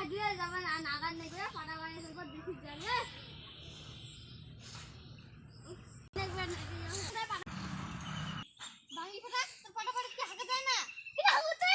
দিয়ে যাবেন আর নাগার নেবে পাটা বানিয়ে দেবো দেখি যাবে বাঙি ফাটা তোর পাটা পাটা কি হাঁকা যায় না এটা হাঁকুতে